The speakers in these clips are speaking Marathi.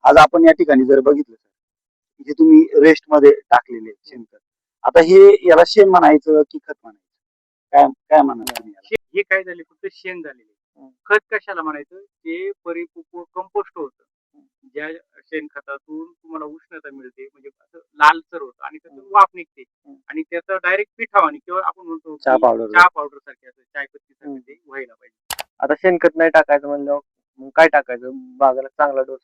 आज आपण या ठिकाणी जर बघितलं तर हे तुम्ही रेस्ट मध्ये टाकलेले शेणखत. आता हे याला शेण म्हणायचं की खत म्हणायचं? काय काय म्हणाल तुम्ही याला? हे काय झाले फक्त शेण झालेले. खत कशाला म्हणायचं? ते परिपक्व कंपोस्ट होतं. ज्या शेणखतातून तुम्हाला उष्णता मिळते, म्हणजे असं लालसर होतं आणि त्यातून वाफ निघते आणि त्याचं डायरेक्ट पिठावानी किंवा आपण म्हणतो चहा पावडर. चहा पावडर सारखे असं चायपत्ती सारखे ते व्हायला पाहिजे. आता शेणखत नाही टाकायचं म्हणल्यावर मग काय टाकायचं बागाला चांगला डोस?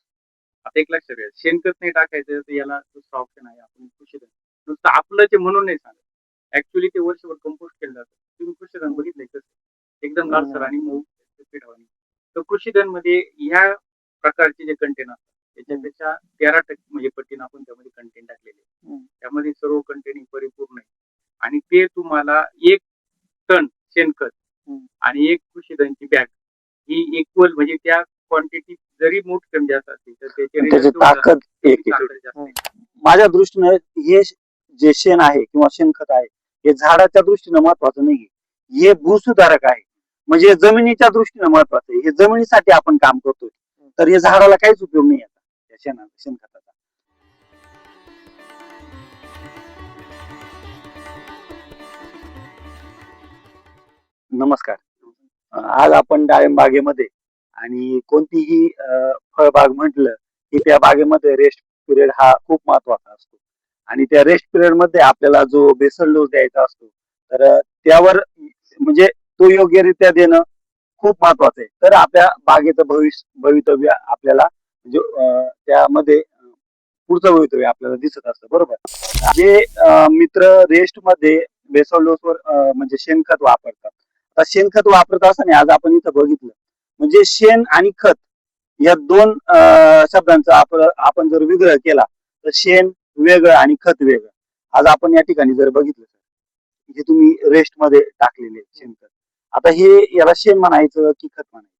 आता एक लक्षात घ्या, शेणखत नाही टाकायचं तर याला दुसरा ऑप्शन आहे, आपण कृषीधन. नुसतं आपलं ते म्हणून नाही सांगत, ऍक्च्युली ते वर्षभर कंपोस्ट केलं जातं. तुम्ही कृषीधन बघितलंय कसं एकदम लालसर आणि मऊ पिठावानी. तर कृषीधन मध्ये ह्या प्रकारचे जे कंटेन असतात त्याच्यापेक्षा 13% म्हणजे पटीने आपण त्यामध्ये कंटेन टाकलेले. त्यामध्ये सर्व कंटेन परिपूर्ण आहे आणि ते तुम्हाला 1 टन शेणखत आणि 1 कृषीधनची बॅग ही इक्वल, म्हणजे त्या क्वांटिटी जरी मोठ कमी जास्त असतील तर त्याची ताकद एक आहे. माझ्या दृष्टीने हे जे शेण आहे किंवा शेणखत आहे हे झाडाच्या दृष्टीने महत्वाचं नाही, हे भूसुधारक आहे. म्हणजे जमिनीच्या दृष्टीने महत्वाचं आहे. हे जमिनीसाठी आपण काम करतोय, तर हे झाडाला काहीच उपयोग नाही आता या शेणखताचा. नमस्कार. आज आपण डाळिंब बागेमध्ये आणि कोणतीही फळबाग म्हटलं की त्या बागेमध्ये रेस्ट पिरियड हा खूप महत्वाचा असतो आणि त्या रेस्ट पिरियड मध्ये आपल्याला जो बेसल डोस द्यायचा असतो तर त्यावर म्हणजे तो योग्यरित्या देणं खूप महत्वाचं आहे. तर आपल्या बागेचं भवितव्य आपल्याला म्हणजे त्यामध्ये पुढचं भवितव्य आपल्याला दिसत असतं, बरोबर. जे मित्र रेस्ट मध्ये बेसल डोसवर म्हणजे शेणखत वापरतात. आता शेणखत वापरत असताना आज आपण इथं बघितलं म्हणजे शेण आणि खत या दोन शब्दांचा आपण जर विग्रह केला तर शेण वेगळं आणि खत वेगळं. आज आपण या ठिकाणी जर बघितलं तर हे तुम्ही रेस्ट मध्ये टाकलेले शेणखत. आता हे याला शेण म्हणायचं की खत म्हणायचं?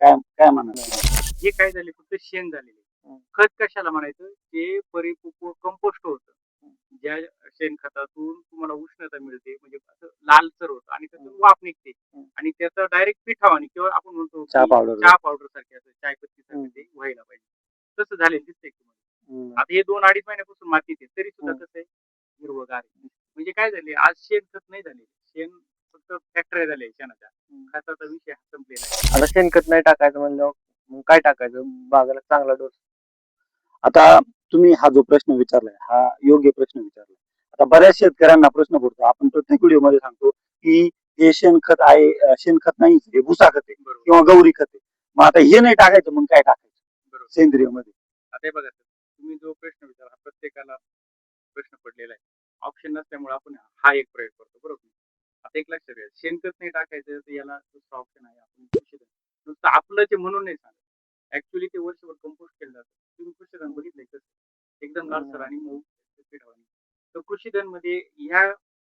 काय काय म्हणायचं? हे काय झाले फक्त शेण झालेले. खत कशाला म्हणायचं? ते परिपक्व कंपोस्ट होतं. ज्या शेणखतातून तुम्हाला उष्णता मिळते, म्हणजे असं लालसर होतं आणि त्यातून वाफ निघते आणि त्याचं डायरेक्ट पिठावानी किंवा आपण म्हणतो चहा पावडर सारखे असं चायपत्ती सारखे ते व्हायला पाहिजे. तसं झालेलं दिसतंय तुम्हाला. आता हे 2-2.5 महिन्यापासून मातीत आहे तरी सुद्धा कसं आहे, हिरवगार आहे. म्हणजे काय झाले, आज शेणखत नाही झाले, शेण फक्त फॅक्टरी झाले शेणाच्या. खताचा विषय संपलेला आहे. आता शेणखत नाही टाकायचं म्हणल्यावर मग काय टाकायचं बागाला चांगला डोस? आता तुम्ही हा जो प्रश्न विचारलाय हा योग्य प्रश्न विचारलाय. आता बऱ्याच शेतकऱ्यांना प्रश्न पडतो, आपण प्रत्येक व्हिडिओ मध्ये सांगतो की हे शेणखत आहे, शेणखत नाही, हे भुसा खत आहे किंवा गौरी खत आहे. मग आता हे नाही टाकायचं मग काय टाकायचं सेंद्रिय मध्ये? आता हे बघा सर, तुम्ही जो प्रश्न विचारला हा प्रत्येकाला प्रश्न पडलेला आहे. ऑप्शन नसल्यामुळे आपण हा एक प्रयोग करतो, बरोबर. आता एक लक्षात घ्या, शेणखत नाही टाकायचं तर याला दुसरा ऑप्शन आहे, आपण कृषीधन. नुसतं आपलं ते म्हणून नाही सांगत, ऍक्च्युली ते वर्षभर कंपोस्ट केलं जातं. तुम्ही कृषीधन बघितलंय कसं एकदम लालसर आणि मऊ पिठावानी. तर कृषीधन मध्ये ह्या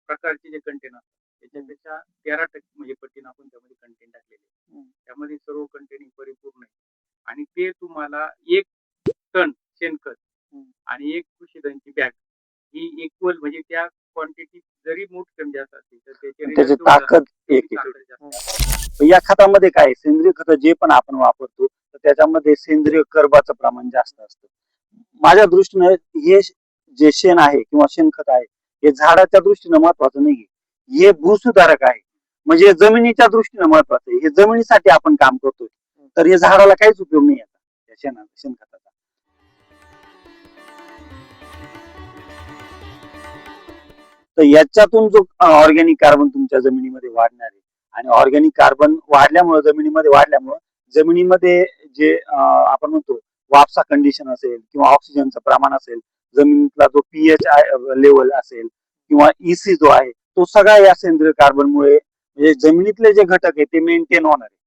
प्रकारचे जे कंटेन असतात त्याच्यापेक्षा 13% म्हणजे पटीने आपण त्यामध्ये कंटेन टाकलेले. त्यामध्ये सर्व कंटेन परिपूर्ण आहे आणि ते तुम्हाला 1 टन शेणखत आणि 1 कृषीधनची बॅग ही इक्वल, म्हणजे त्या क्वांटिटी जरी मोठ कमी जास्त असतील तर त्याची ताकद एक आहे. या खतामध्ये काय सेंद्रिय खत जे पण आपण वापरतो तर त्याच्यामध्ये सेंद्रिय कर्बाचं प्रमाण जास्त असतं. माझ्या दृष्टीने हे जे शेण आहे किंवा शेणखत आहे हे झाडाच्या दृष्टीने महत्वाचं नाही, हे भूसुधारक आहे. म्हणजे जमिनीच्या दृष्टीने महत्वाचं आहे. हे जमिनीसाठी आपण काम करतोय, तर हे झाडाला काहीच उपयोग नाही आता या शेणखताचा. तर याच्यातून जो ऑर्गॅनिक कार्बन तुमच्या जमिनीमध्ये वाढणार आहे आणि ऑर्गॅनिक कार्बन वाढल्यामुळे जमिनीमध्ये जे आपण म्हणतो वापसा कंडिशन असेल किंवा ऑक्सिजनचं प्रमाण असेल, जमिनीतला जो पीएच लेवल असेल किंवा ईसी जो आहे तो सगळा या सेंद्रिय कार्बनमुळे म्हणजे जमिनीतले जे घटक आहे ते मेंटेन होणार आहे.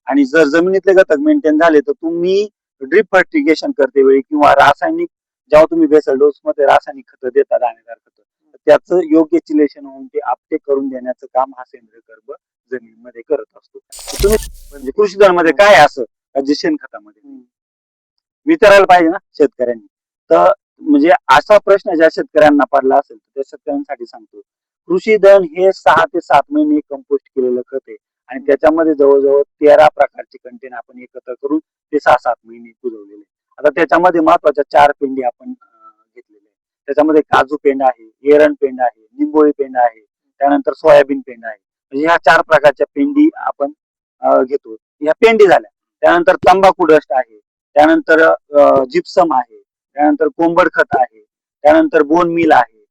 आणि जर जमिनीतले घटक मेंटेन झाले तर तुम्ही ड्रिप फर्टिगेशन करते वेळी किंवा रासायनिक जेव्हा तुम्ही बेसल डोस मध्ये रासायनिक खतं देता दाणेदार खतं, त्याचं योग्य चिलेशन होऊन ते आपटे करून देण्याचं काम हा सेंद्रिय कर्ब जमिनीमध्ये करत असतो. तुम्ही म्हणजे कृषी दलामध्ये काय असं जे शेणखतामध्ये विचारायला पाहिजे ना शेतकऱ्यांनी. तर म्हणजे असा प्रश्न ज्या शेतकऱ्यांना पडला असेल त्या शेतकऱ्यांसाठी सांगतो, कृषी धन हे 6 ते 7 महिने कंपोस्ट केलेलं खत आहे आणि त्याच्यामध्ये जवळजवळ 13 प्रकारचे कंटेन आपण एकत्र करून ते 6-7 महिने पुरवलेले. आता त्याच्यामध्ये महत्वाच्या 4 पेंडी आपण घेतलेल्या आहेत. त्याच्यामध्ये काजू पेंड आहे, एरंड पेंड आहे, निंबोळी पेंड आहे, त्यानंतर सोयाबीन पेंड आहे. म्हणजे ह्या 4 प्रकारच्या पेंडी आपण घेतो. ह्या पेंडी झाल्या. त्यानंतर तंबाखू डस्ट आहे, त्यानंतर जिप्सम आहे, त्यानंतर कोंबड खत आहे, त्यानंतर बोन मिल आहे,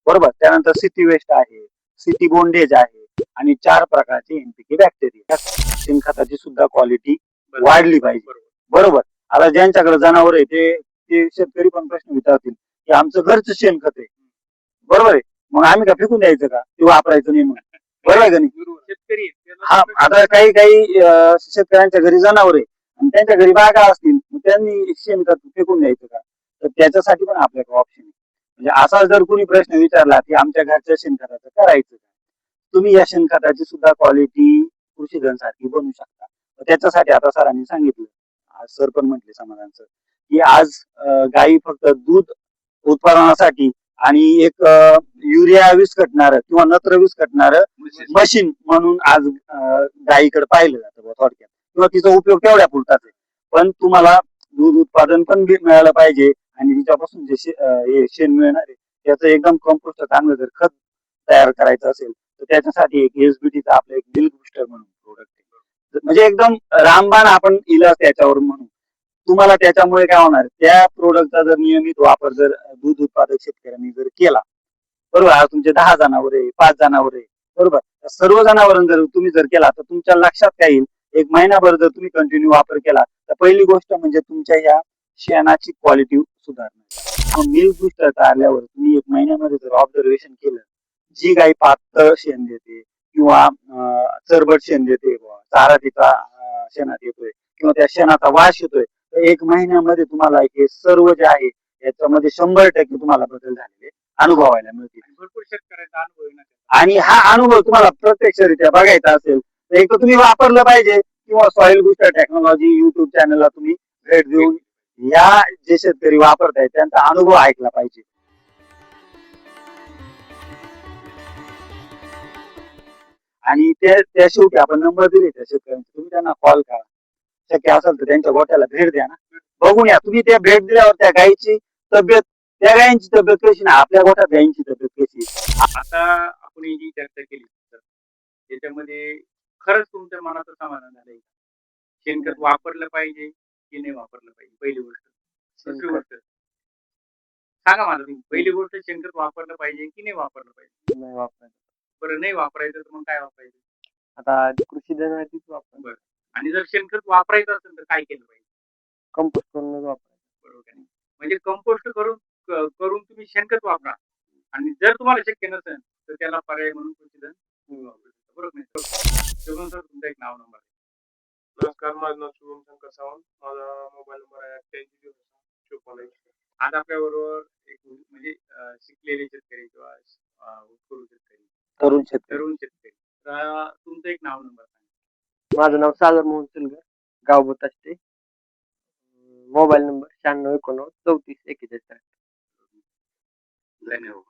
बरोबर. त्यानंतर सिटी वेस्ट आहे, सिटी बोंडेज आहे आणि 4 प्रकारचे एनपीके बॅक्टेरिया. शेणखताची सुद्धा क्वालिटी वाढली पाहिजे, बरोबर. आता ज्यांच्याकडे जनावर आहे ते शेतकरी पण प्रश्न विचारतील की आमचं घरचं शेणखत आहे, बरोबर आहे, मग आम्ही का फेकून द्यायचं का, ते वापरायचं नाही म्हणून, बरोबर आहे का नाही. शेतकरी आहेत, त्यांना हा, आता काही शेतकऱ्यांच्या घरी जनावर आहे आणि त्यांच्या घरी बागा असतील, मग त्यांनी शेणखत फेकून द्यायचं का, तर त्याच्यासाठी पण आपल्याकडे ऑप्शन आहे. म्हणजे असा जर कोणी प्रश्न विचारला की आमच्या घरच्या शेणखताचं करायचं का, तुम्ही या शेणखताची सुद्धा क्वालिटी कृषीधन सारखी बनवू शकता. त्याच्यासाठी आता सरांनी सांगितलं, आज सर पण म्हटले समाधान सर, की आज गायी फक्त दूध उत्पादनासाठी आणि एक युरिया विस्कटणार किंवा नत्र विस्कटणार मशीन म्हणून आज गायीकडे पाहिलं जातं थोडक्यात, किंवा तिचा उपयोग तेवढ्या पुरताच आहे. पण तुम्हाला दूध उत्पादन पण मिळालं पाहिजे आणि तिच्यापासून जे हे शेण मिळणार आहे त्याचं एकदम कंपोस्ट चांगलं जर खत तयार करायचं असेल तर त्याच्यासाठी एक एसबीटीचा आपलं एक मिल्क बुस्टर म्हणून प्रोडक्ट आहे. म्हणजे एकदम रामबाण आपण इलाज त्याच्यावर म्हणू. तुम्हाला त्याच्यामुळे काय होणार, त्या प्रोडक्टचा जर नियमित वापर जर दूध उत्पादक शेतकऱ्यांनी जर केला, बरोबर. आज तुमचे 10 जनावर आहे, 5 जनावर आहे, बरोबर. सर्व जनावरांना जर तुम्ही जर केला तर तुमच्या लक्षात काय येईल, एक महिनाभर जर तुम्ही कंटिन्यू वापर केला तर पहिली गोष्ट म्हणजे तुमच्या या शेणाची क्वालिटी सुधारणार. मिल्क बुस्टर आल्यावर तुम्ही 1 महिन्यामध्ये जर ऑब्झर्वेशन केलं, जी गाय पातळ शेण देते किंवा चरबट शेण देते, चारा तिचा शेणात येतोय किंवा त्या शेणाचा वास येतोय, तर 1 महिन्यामध्ये तुम्हाला हे सर्व जे आहे याच्यामध्ये 100% तुम्हाला बदल झालेले अनुभवायला मिळतील. भरपूर शेतकऱ्यांचा अनुभव आहे ना. आणि हा अनुभव तुम्हाला प्रत्यक्षरित्या बघायचा असेल तर एक तर तुम्ही वापरलं पाहिजे किंवा सॉइल बुस्टर टेक्नॉलॉजी युट्यूब चॅनलला तुम्ही भेट देऊन या जे शेतकरी वापरतायत त्यांचा अनुभव ऐकला पाहिजे. आणि त्या शेवटी आपण नंबर दिले त्या शेतकऱ्यांचे, तुम्ही त्यांना कॉल करा, शक्य असेल तर त्यांच्या गोठ्याला भेट द्या ना, बघून या. तुम्ही त्या भेट दिल्यावर त्या गायीची तब्येत, त्या गायींची तब्येत कशी ना आपल्या गोठ्यात गायींची तब्येत कशी. आता आपण ही जी चर्चा केली तर त्याच्यामध्ये खरंच तुमच्या मनाचं समाधान झालंय, शेणखत वापरलं पाहिजे की नाही वापरलं पाहिजे, पहिली गोष्ट. दुसरी गोष्ट सांगा मला तुम्ही, पहिली गोष्ट शेणखत वापरलं पाहिजे की नाही वापरलं पाहिजे. नाही वापरायचं. बरं, नाही वापरायचं तर मग काय वापरायचं. आता कृषी धनाचीच वापर, बरं, आणि जर शेणखत वापरायचं असेल तर काय केलं पाहिजे. कंपोस्ट करूनच वापरायचं. बरोबर आहे. म्हणजे कंपोस्ट करून तुम्ही शेणखत वापरा, आणि जर तुम्हाला शक्य नसेल तर त्याला पर्याय म्हणून कृषीधन तुम्ही वापरू शकता. बरोबर नाही. शुभम सर, तुमचा एक नाव नंबर. नमस्कार, माझं नाव शुभम शंकर सावंत. माझा मोबाईल नंबर आहे 88 आज आपल्याबरोबर एक म्हणजे शिकलेले शेतकरी किंवा उत्कृष्ट शेतकरी, तरुण शेतकरी. तर तुमचं एक नाव नंबर सांगा. माझं नाव सागर मोहन सुलगर, गाव बोताष्टे, मोबाईल नंबर 96 89 34 41. धन्यवाद.